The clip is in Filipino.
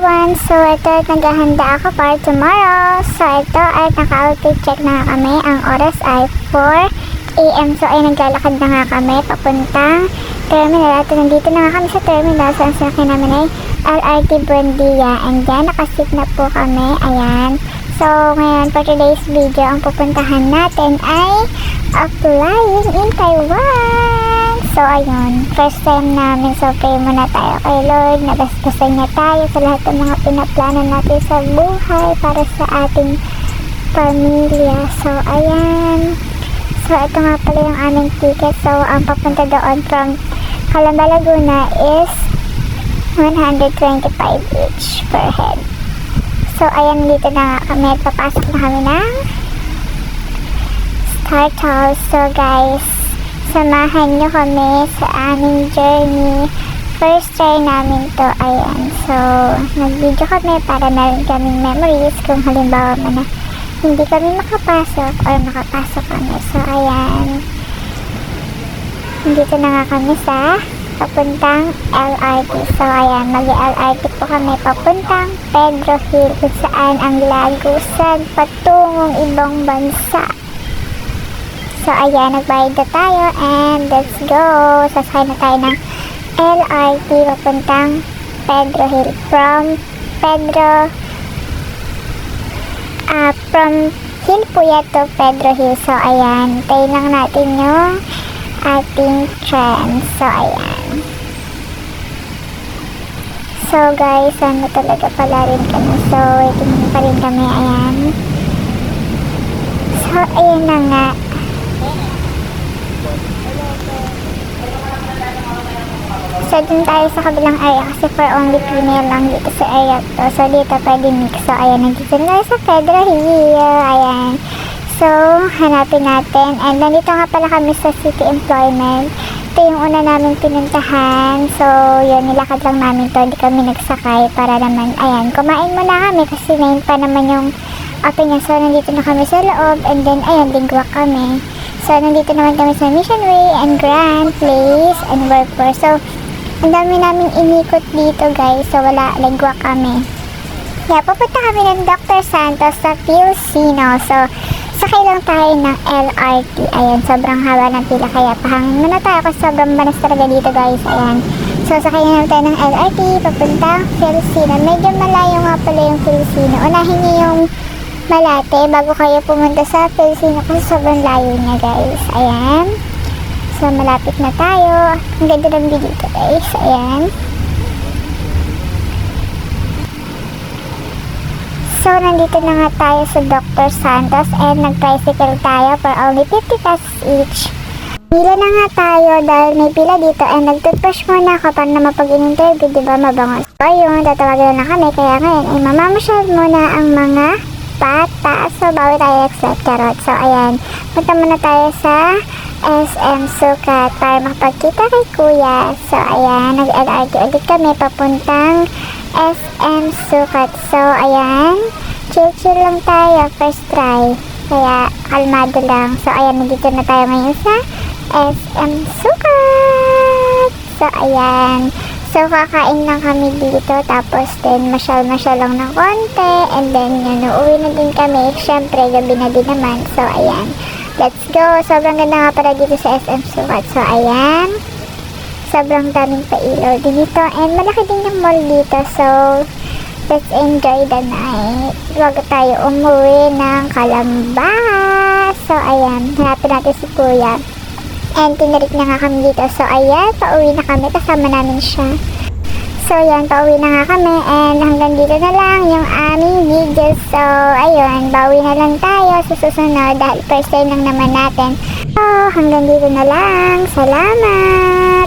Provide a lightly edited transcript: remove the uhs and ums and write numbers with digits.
everyone! So ito at naghahanda ako para tomorrow. So ito at naka-outfit check na nga kami. Ang oras ay 4 AM. So ay naglalakad na nga kami papuntang terminal. At nandito na nga kami sa terminal. So ang sakyan namin ay LRT Buendia. And yan, nakasit na po kami. Ayan. So ngayon for today's video, ang pupuntahan natin ay applying in Taiwan. So ayun, first time namin, so pray muna tayo kay Lord, nagasgasan niya tayo sa lahat ng mga pinaplano natin sa buhay para sa ating pamilya. So ayan, so ito nga pala yung aming ticket. So ang papunta doon from Calamba, Laguna is 125 each per head. So ayan, dito na nga kami at papasok na kami ng Start House. So guys, samahan nyo kami sa aming journey. First try namin to. Ayan. So, nag-video kami para meron kaming memories kung halimbawa man na hindi kami makapasok or makapasok kami. So, ayan. Dito na nga kami sa papuntang LRT. So, ayan. Mag-LRT po kami papuntang Pedro Hill kung saan ang lagusan patungong ibang bansa. So, ayan, nagbayad na tayo and let's go. Sasakay na tayo ng LRT papuntang Pedro Hill. From Hill Puya to Pedro Hill. So, ayan, tayo lang natin yung ating train. So, ayan. So, guys, ano talaga pala rin kami. So, waiting pa rin kami. Ayan. So, ayan na nga. So, dun tayo sa kabilang area kasi for only female lang dito sa area to. So, dito pwede mix. So, ayan, nandito na tayo sa Pedro Hill. Ayan. So, hanapin natin. And nandito nga pala kami sa City Employment. Ito yung una namin pinuntahan. So, yun, nilakad lang namin to. Hindi kami nagsakay para naman, ayan, kumain muna kami kasi 9 pa naman yung open. So, nandito na kami sa loob. And then, ayan, lingwa kami. So, nandito naman kami sa Mission Way and Grand Place and Workforce. So, ang dami namin inikot dito, guys. So, wala, lingwa kami. Kaya, pupunta kami ng Dr. Santos sa Pilsino. So, sakay lang tayo ng LRT. Ayan, sobrang haba ng pila. Kaya, pahangin muna tayo kasi sobrang banas talaga dito, guys. Ayan. So, sakay na tayo ng LRT papuntang Pilsino. Medyo malayo nga pala yung Pilsino. Unahin niyo yung Malate bago kayo pumunta sa Pilsino kasi sobrang layo niya, guys. Ayan. So, malapit na tayo. Ang ganda ng view dito, guys. Ayan. So, nandito na nga tayo sa Dr. Santos and nag-tricycle tayo for only 50 pesos each. Pila na nga tayo dahil may pila dito and nag-toothbrush muna ako para na mapag-in-interview, diba, mabangos. So, ayun, tatawagan na kami. Kaya ngayon ay mamamasyal muna ang mga bata. So, bawi tayo except charot. So, ayan. Punta muna tayo sa SM Sukat para makapagkita kay Kuya. So, ayan. Nag-LRT ulit kami papuntang SM Sukat. So, ayan. Chill-chill lang tayo. First try. Kaya, kalmado lang. So, ayan. Nandito na tayo ngayon sa SM Sukat. So, ayan. So, kakain lang kami dito. Tapos, then, masyal-masyal lang ng konti. And then, yun, uuwi na din kami. Siyempre, gabi na din naman. So, ayan. Let's go. Sobrang ganda nga pala dito sa SM Sukat. So, ayan. Sobrang daming pailaw din dito. And malaki din yung mall dito. So, let's enjoy the night. Huwag tayo umuwi ng Calamba. So, ayan. Hanapin natin si Kuya. And tinarik na nga kami dito. So, ayan. Pauwi na kami. Kasama namin siya. So, ayan. Pauwi na nga kami. And hanggang dito na lang yung aming video. So, ayun. Bawi na lang tayo sa susunod. Dahil first time lang naman natin. So, hanggang dito na lang. Salamat!